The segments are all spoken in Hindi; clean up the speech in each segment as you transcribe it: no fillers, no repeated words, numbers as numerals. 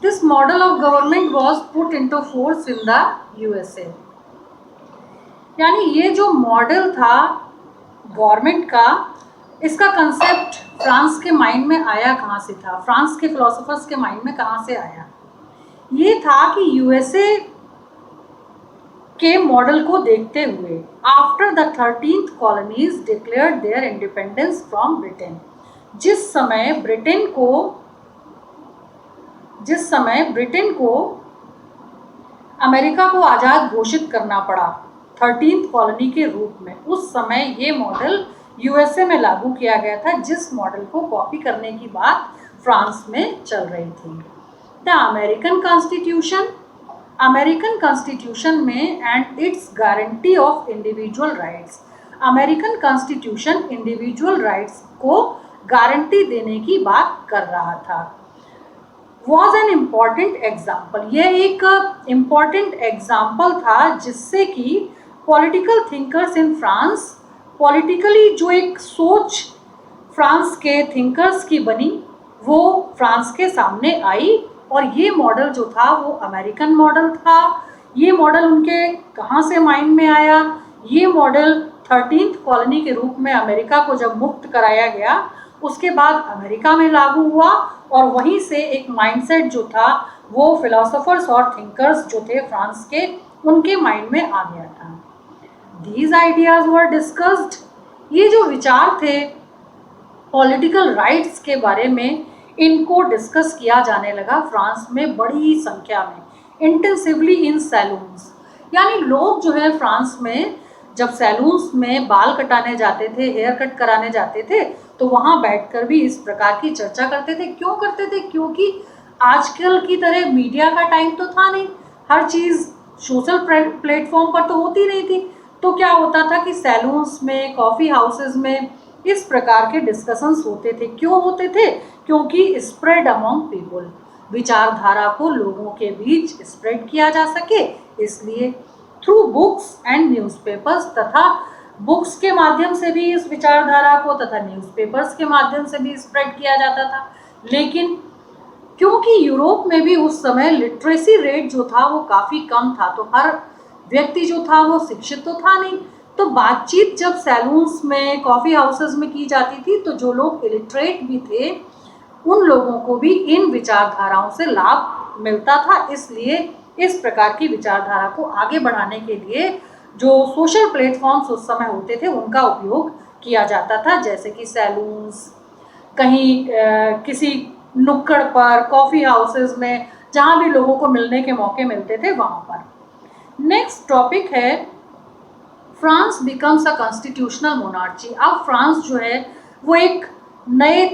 This model of government was put into force in the USA. यानी ये जो मॉडल था गवर्नमेंट का, इसका कंसेप्ट फ्रांस के माइंड में आया कहाँ से था, फ्रांस के फिलोसोफर्स के माइंड में कहाँ से आया? ये था कि यूएसए के मॉडल को देखते हुए after the 13th colonies declared their independence from Britain, जिस समय ब्रिटेन को अमेरिका को आज़ाद घोषित करना पड़ा 13th कॉलोनी के रूप में, उस समय ये मॉडल यूएसए में लागू किया गया था, जिस मॉडल को कॉपी करने की बात फ्रांस में चल रही थी। द अमेरिकन कॉन्स्टिट्यूशन में and it's guarantee of individual rights, American constitution individual rights को गारंटी देने की बात कर रहा था। वॉज एन इम्पॉर्टेंट एग्जाम्पल, यह एक इम्पॉर्टेंट एग्जाम्पल था जिससे कि political thinkers in France, politically जो एक सोच फ्रांस के थिंकर्स की बनी वो फ्रांस के सामने आई, और ये मॉडल जो था वो अमेरिकन मॉडल था। ये मॉडल उनके कहाँ से माइंड में आया? ये मॉडल 13th कॉलोनी के रूप में अमेरिका को जब मुक्त कराया गया उसके बाद अमेरिका में लागू हुआ, और वहीं से एक माइंडसेट जो था वो फिलोसोफर्स और थिंकर्स जो थे फ्रांस के, उनके माइंड में आ गया था। These ideas were discussed, ये जो विचार थे पॉलिटिकल राइट्स के बारे में, इनको डिस्कस किया जाने लगा फ्रांस में बड़ी संख्या में, इंटेंसिवली इन सैलून्स। यानी लोग जो है फ्रांस में जब सैलून्स में बाल कटाने जाते थे, हेयर कट कराने जाते थे, तो वहाँ बैठकर भी इस प्रकार की चर्चा करते थे। क्यों करते थे? क्योंकि आजकल की तरह मीडिया का टाइम तो था नहीं, हर चीज़ सोशल प्लेटफॉर्म पर तो होती नहीं थी। तो क्या होता था कि सैलून्स में, कॉफ़ी हाउसेस में इस प्रकार के डिस्कशंस होते थे। क्यों होते थे? क्योंकि स्प्रेड अमॉन्ग पीपल, विचारधारा को लोगों के बीच स्प्रेड किया जा सके, इसलिए थ्रू बुक्स एंड न्यूज़पेपर्स, तथा बुक्स के माध्यम से भी इस विचारधारा को तथा न्यूज़पेपर्स के माध्यम से भी स्प्रेड किया जाता था। लेकिन क्योंकि यूरोप में भी उस समय लिटरेसी रेट जो था वो काफ़ी कम था, तो हर व्यक्ति जो था वो शिक्षित तो था नहीं, तो बातचीत जब सैलून्स में, कॉफ़ी हाउसेस में की जाती थी तो जो लोग इलिटरेट भी थे उन लोगों को भी इन विचारधाराओं से लाभ मिलता था। इसलिए इस प्रकार की विचारधारा को आगे बढ़ाने के लिए जो सोशल प्लेटफॉर्म्स उस समय होते थे उनका उपयोग किया जाता था, जैसे कि सैलून्स, कहीं किसी नुक्कड़ पर, कॉफ़ी हाउसेस में, जहाँ भी लोगों को मिलने के मौके मिलते थे वहाँ पर। नेक्स्ट टॉपिक है France becomes a constitutional monarchy. अब फ्रांस जो है वो एक नए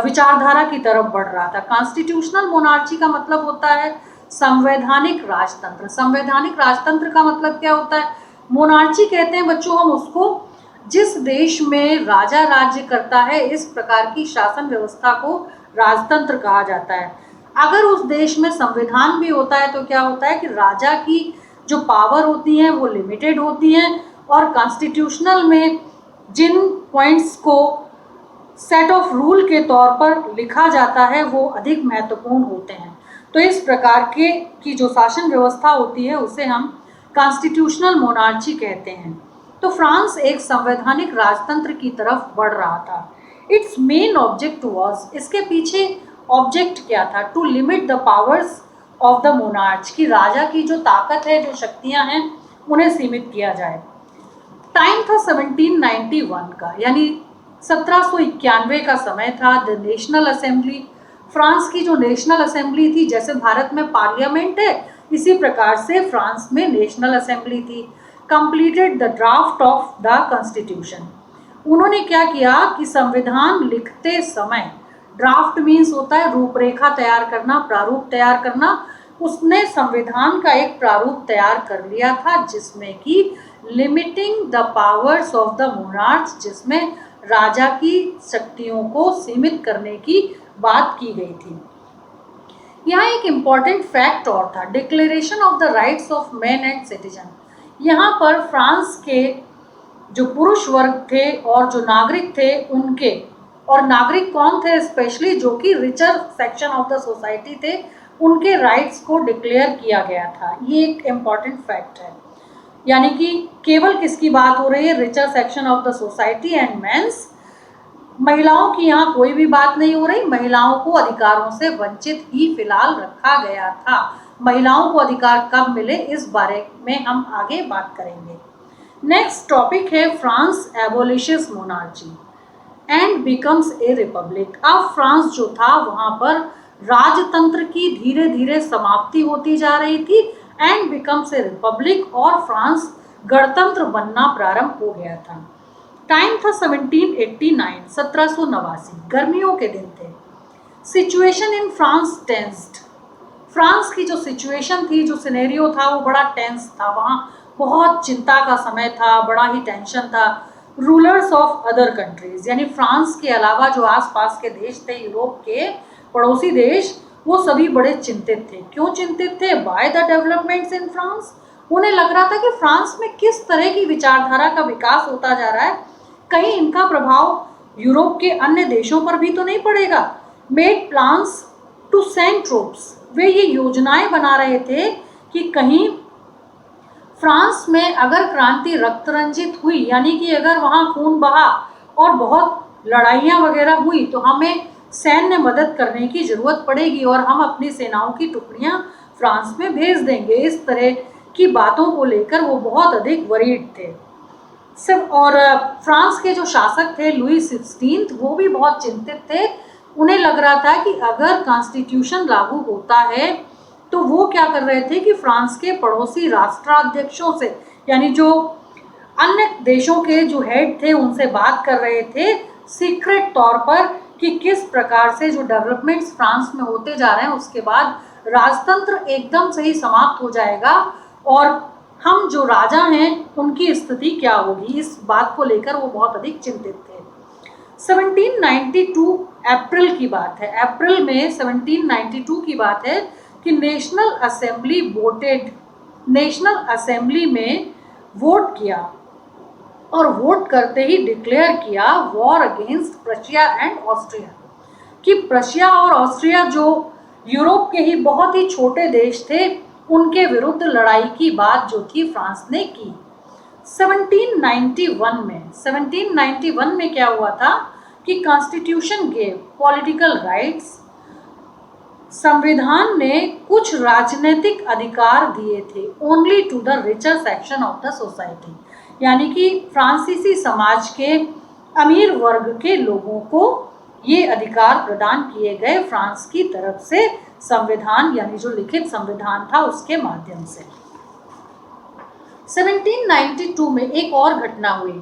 विचारधारा की तरफ बढ़ रहा था। कॉन्स्टिट्यूशनल मोनार्ची का मतलब होता है संवैधानिक राजतंत्र। संवैधानिक राजतंत्र का मतलब क्या होता है? मोनार्ची कहते हैं बच्चों हम उसको जिस देश में राजा राज्य करता है, इस प्रकार की शासन व्यवस्था को राजतंत्र कहा जाता है। अगर उस देश में संविधान भी होता है तो क्या होता है कि राजा की जो पावर होती हैं वो लिमिटेड होती हैं, और कॉन्स्टिट्यूशनल में जिन पॉइंट्स को सेट ऑफ रूल के तौर पर लिखा जाता है वो अधिक महत्वपूर्ण होते हैं। तो इस प्रकार के की जो शासन व्यवस्था होती है उसे हम कॉन्स्टिट्यूशनल मोनार्ची कहते हैं। तो फ्रांस एक संवैधानिक राजतंत्र की तरफ बढ़ रहा था। इट्स मेन ऑब्जेक्ट वाज, इसके पीछे ऑब्जेक्ट क्या था? To limit the powers of the monarch, की राजा की जो ताकत है, जो शक्तियां हैं, उन्हें सीमित किया जाए। टाइम था 1791 का, यानी 1791 का समय था। द नेशनल असेंबली, फ्रांस की जो नेशनल असेंबली थी, जैसे भारत में पार्लियामेंट है इसी प्रकार से फ्रांस में नेशनल असेंबली थी, completed the draft of the constitution. उन्होंने क्या किया कि संविधान लिखते समय, ड्राफ्ट मीन्स होता है रूपरेखा तैयार करना, प्रारूप तैयार करना, उसने संविधान का एक प्रारूप तैयार कर लिया था जिसमें कि limiting the powers of the monarch, जिसमें राजा की शक्तियों को सीमित करने की बात की गई थी। यहाँ एक इम्पॉर्टेंट फैक्ट और था, declaration of the rights of man and citizen. यहाँ पर फ्रांस के जो पुरुष वर्ग थे और जो नागरिक थे उनके और नागरिक कौन थे स्पेशली, जो कि richer section of the society थे, उनके राइट्स को डिक्लेयर किया गया था। ये एक इम्पॉर्टेंट फैक्ट है। यानी कि केवल किसकी बात हो रही है, richer section of the society and men's. महिलाओं की यहाँ कोई भी बात नहीं हो रही। महिलाओं को अधिकारों से वंचित ही फिलहाल रखा गया था। महिलाओं को अधिकार कब मिले इस बारे में हम आगे बात करेंगे। नेक्स्ट टॉपिक है France abolishes monarchy and becomes a republic. अब फ्रांस जो था वहां पर राजतंत्र की धीरे धीरे समाप्ति होती जा रही थी एंड बिकम्स ए रिपब्लिक, और फ्रांस गणतंत्र बनना प्रारंभ हो गया था। टाइम था 1789, 1789, गर्मियों के दिन थे। Situation in France tensed. France की जो सिचुएशन थी, जो सिनेरियो था, वो बड़ा टेंस था। वहाँ बहुत चिंता का समय था, बड़ा ही टेंशन था। रूलर्स ऑफ अदर कंट्रीज, यानी फ्रांस के अलावा जो आसपास के देश थे, यूरोप के पड़ोसी देश, वो सभी बड़े चिंतित थे। क्यों चिंतित थे? By the developments in France. उन्हें लग रहा था कि फ्रांस में किस तरह की विचारधारा का विकास होता जा रहा है, कहीं इनका प्रभाव यूरोप के अन्य देशों पर भी तो नहीं पड़ेगा। Made plans to send troops. वे ये योजनाएं बना रहे थे कि कहीं फ्रांस में अगर क्रांति रक्त रंजित हुई, यानी कि अगर वहाँ खून बहा और बहुत लड़ाइयाँ वगैरह हुई, तो हमें सैन्य मदद करने की जरूरत पड़ेगी और हम अपनी सेनाओं की टुकड़ियाँ फ्रांस में भेज देंगे। इस तरह की बातों को लेकर वो बहुत अधिक वरीड थे सब। और फ्रांस के जो शासक थे लुई 16, वो भी बहुत चिंतित थे। उन्हें लग रहा था कि अगर कॉन्स्टिट्यूशन लागू होता है तो वो क्या कर रहे थे कि फ्रांस के पड़ोसी राष्ट्राध्यक्षों से, यानी जो अन्य देशों के जो हेड थे, उनसे बात कर रहे थे सीक्रेट तौर पर कि किस प्रकार से जो डेवलपमेंट्स फ्रांस में होते जा रहे हैं, उसके बाद राजतंत्र एकदम से ही समाप्त हो जाएगा और हम जो राजा हैं उनकी स्थिति क्या होगी। इस बात को लेकर वो बहुत अधिक चिंतित थे। 1792 अप्रैल की बात है। अप्रैल में 1792 की बात है कि national assembly voted, national assembly में वोट किया और वोट करते ही डिक्लेयर किया war against Prussia and Austria, कि प्रशिया और ऑस्ट्रिया जो यूरोप के ही बहुत ही छोटे देश थे, उनके विरुद्ध लड़ाई की बात जो थी फ्रांस ने की। 1791 में क्या हुआ था कि कॉन्स्टिट्यूशन गेव पॉलिटिकल राइट्स। संविधान ने कुछ राजनीतिक अधिकार दिए थे only to the richer section of the society, यानी कि फ्रांसीसी समाज के अमीर वर्ग के लोगों को ये अधिकार प्रदान किए गए फ्रांस की तरफ से, संविधान यानी जो लिखित संविधान था उसके माध्यम से। 1792 में एक और घटना हुई,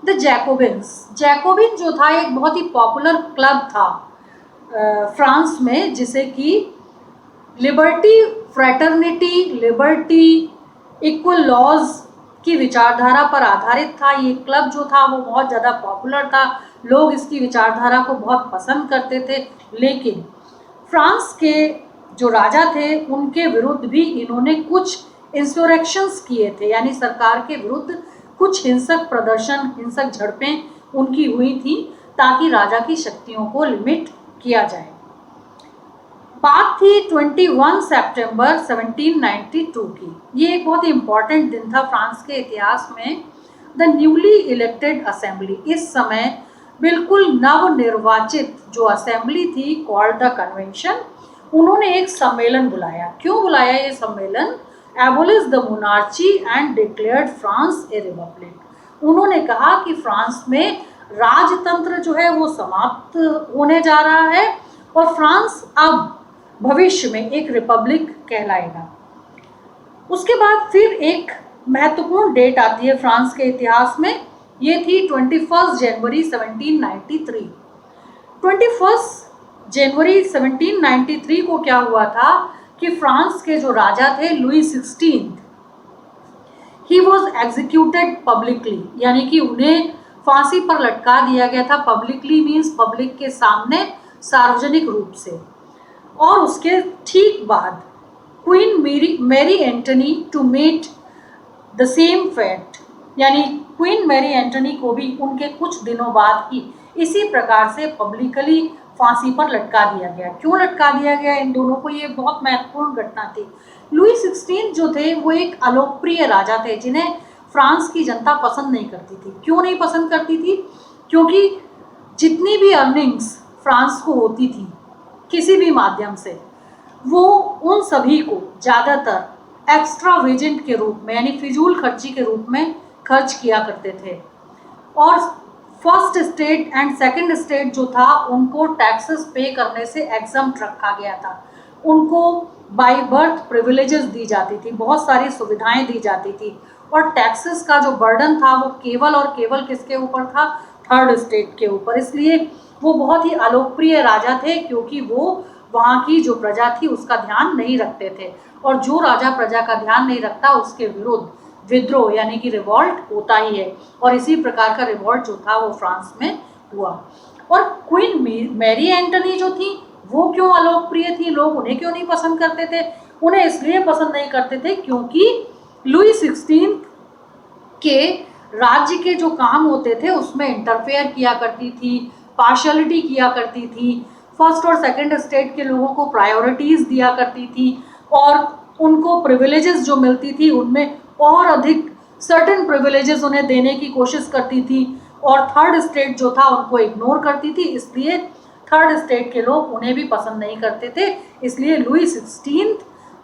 द जैकोबिन्स। जैकोबिन जो था एक बहुत ही पॉपुलर क्लब था फ्रांस में, जिसे कि liberty, fraternity, liberty, equal laws की विचारधारा पर आधारित था। ये क्लब जो था वो बहुत ज़्यादा पॉपुलर था, लोग इसकी विचारधारा को बहुत पसंद करते थे। लेकिन फ्रांस के जो राजा थे उनके विरुद्ध भी इन्होंने कुछ इंसुरेक्शंस किए थे, यानी सरकार के विरुद्ध कुछ हिंसक प्रदर्शन, हिंसक झड़पें उनकी हुई थी ताकि राजा की शक्तियों को लिमिट किया जाए। बात थी 21 सितंबर 1792 की। ये एक बहुत ही इम्पॉर्टेंट दिन था फ्रांस के इतिहास में। द न्यूली इलेक्टेड असेंबली, इस समय बिल्कुल नवनिर्वाचित जो असेंबली थी कॉल्ड द कन्वेंशन, उन्होंने एक सम्मेलन बुलाया। क्यों बुलाया ये सम्मेलन? Abolish the monarchy and declared France A Republic. उन्होंने कहा कि फ्रांस में राजतंत्र जो है वो समाप्त होने जा रहा है और फ्रांस अब भविष्य में एक रिपब्लिक कहलाएगा। उसके बाद फिर एक महत्वपूर्ण डेट आती है फ्रांस के इतिहास में, ये थी 21 जनवरी 1793। 21 जनवरी 1793 को क्या हुआ था कि फ्रांस के जो राजा थे Louis 16, he was executed publicly, यानी कि उन्हें फांसी पर लटका दिया गया था। पब्लिकली मीन्स पब्लिक के सामने, सार्वजनिक रूप से। और उसके ठीक बाद queen Marie Antoinette to meet the same fate, यानी क्वीन मैरी एंटनी को भी उनके कुछ दिनों बाद ही इसी प्रकार से पब्लिकली फांसी पर लटका दिया गया। क्यों लटका दिया गया इन दोनों को, ये बहुत महत्वपूर्ण घटना थी। लुई 16 जो थे वो एक अलोकप्रिय राजा थे जिन्हें फ्रांस की जनता पसंद नहीं करती थी। क्यों नहीं पसंद करती थी? क्योंकि जितनी भी अर्निंग्स फ्रांस को होती थी किसी भी माध्यम से, वो उन सभी को ज़्यादातर एक्स्ट्रा वेजेंट के रूप में यानी फिजूल खर्ची के रूप में खर्च किया करते थे। और first state and second state जो था उनको टैक्सेस पे करने से एग्जम्प्ट रखा गया था। उनको बाय बर्थ प्रिविलेजेस दी जाती थी, बहुत सारी सुविधाएं दी जाती थी। और टैक्सेस का जो बर्डन था वो केवल और केवल किसके ऊपर था? थर्ड स्टेट के ऊपर। इसलिए वो बहुत ही अलोकप्रिय राजा थे क्योंकि वो वहाँ की जो प्रजा थी उसका ध्यान नहीं रखते थे। और जो राजा प्रजा का ध्यान नहीं रखता उसके विरुद्ध विद्रोह यानी कि रिवॉल्ट होता ही है। और इसी प्रकार का रिवॉल्ट जो था वो फ्रांस में हुआ। और क्वीन मैरी एंटनी जो थी वो क्यों अलोकप्रिय थी? लोग उन्हें क्यों नहीं पसंद करते थे? उन्हें इसलिए पसंद नहीं करते थे क्योंकि लुई 16 के राज्य के जो काम होते थे उसमें इंटरफेयर किया करती थी, पार्शलिटी किया करती थी, फर्स्ट और सेकंड स्टेट के लोगों को प्रायोरिटीज दिया करती थी और उनको प्रिविलेजेस जो मिलती थी उनमें और अधिक सर्टेन प्रिविलेजेस उन्हें देने की कोशिश करती थी। और थर्ड स्टेट जो था उनको इग्नोर करती थी। इसलिए थर्ड स्टेट के लोग उन्हें भी पसंद नहीं करते थे। इसलिए लुई 16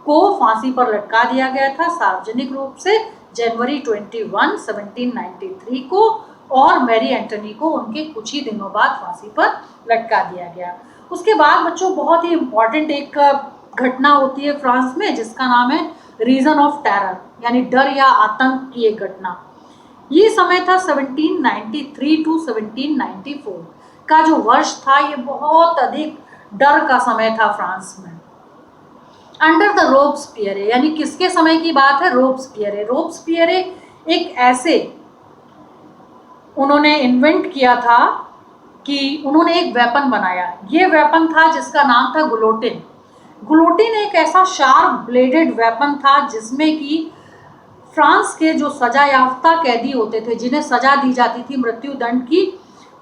को फांसी पर लटका दिया गया था सार्वजनिक रूप से जनवरी 21, 1793 को। और मैरी एंटनी को उनके कुछ ही दिनों बाद फांसी पर लटका दिया गया। उसके बाद बच्चों बहुत ही इम्पॉर्टेंट एक घटना होती है फ्रांस में जिसका नाम है रीजन ऑफ टेरर यानी डर या आतंक की एक घटना। ये समय था 1793 टू 1794 का जो वर्ष था, ये बहुत अधिक डर का समय था फ्रांस में। अंडर द रोब्सपियरे यानी किसके समय की बात है? रोब्सपियरे। रोब्सपियरे एक ऐसे उन्होंने इन्वेंट किया था कि उन्होंने एक वेपन बनाया। ये वेपन था जिसका नाम था गुलोटिन। गुलोटिन एक ऐसा शार्प ब्लेडेड वेपन था जिसमें कि फ्रांस के जो सजा याफ्ता कैदी होते थे जिन्हें सजा दी जाती थी मृत्यु दंड की,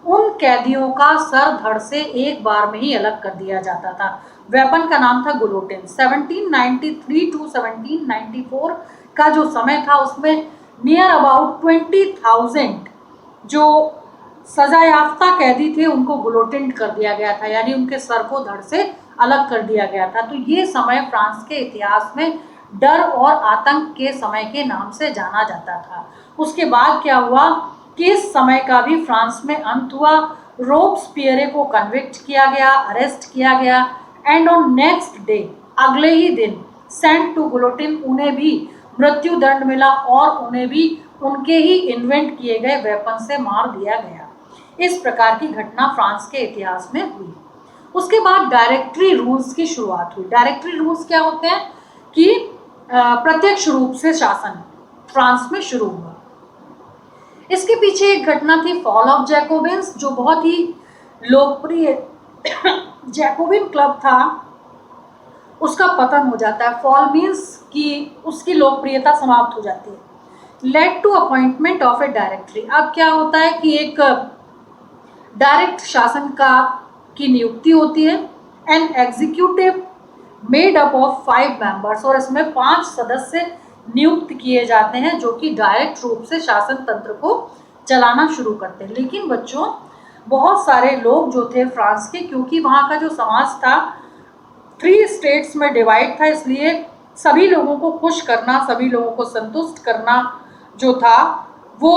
उन कैदियों का सर धड़ से एक बार में ही अलग कर दिया जाता था। वेपन का नाम था गुलोटिन। 1793 टू 1794 का जो समय था उसमें नियर अबाउट 20,000 जो सजा याफ्ता कैदी थे उनको गुलोटिन कर दिया गया था यानी उनके सर को धड़ से अलग कर दिया गया था। तो ये समय फ्रांस के इतिहास में डर और आतंक के समय के नाम से जाना जाता था। उसके बाद क्या हुआ कि इस समय का भी फ्रांस में अंत हुआ। रोब्सपियरे को कन्विक्ट किया गया, अरेस्ट किया गया एंड ऑन नेक्स्ट डे अगले ही दिन सेंट टू गुलोटिन उन्हें भी मृत्यु दंड मिला और उन्हें भी उनके ही इन्वेंट किए गए वेपन से मार दिया गया। इस प्रकार की घटना फ्रांस के इतिहास में हुई। उसके बाद डायरेक्टरी रूल्स की शुरुआत हुई। डायरेक्टरी रूल्स क्या होते हैं कि प्रत्यक्ष रूप से शासन फ्रांस में शुरू हुआ। इसके पीछे एक घटना थी फॉल ऑफ जैकोबिन्स जो बहुत ही लोकप्रिय जैकोबिन क्लब था उसका पतन हो जाता है। फॉल मीन्स कि उसकी लोकप्रियता समाप्त हो जाती है। Led to appointment of a directory. अब क्या होता है कि एक डायरेक्ट शासन की नियुक्ति होती है। An executive made up of 5 members और इसमें 5 सदस्य नियुक्त किए जाते हैं जो कि डायरेक्ट रूप से शासन तंत्र को चलाना शुरू करते हैं। लेकिन बच्चों बहुत सारे लोग जो थे फ्रांस के, क्योंकि वहाँ का जो समाज था 3 स्टेट्स में डिवाइड था, इसलिए सभी लोगों को खुश करना, सभी लोगों को संतुष्ट करना जो था वो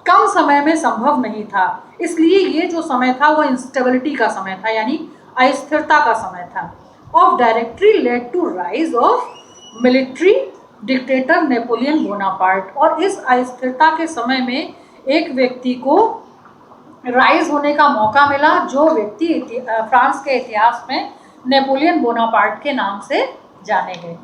कम समय में संभव नहीं था। इसलिए ये जो समय था वो इंस्टेबिलिटी का समय था यानी अस्थिरता का समय था। Of directory led to rise of military dictator Napoleon Bonaparte. और इस अस्थिरता के समय में एक व्यक्ति को राइज होने का मौका मिला जो व्यक्ति फ्रांस के इतिहास में नेपोलियन बोनापार्ट के नाम से जाने गए।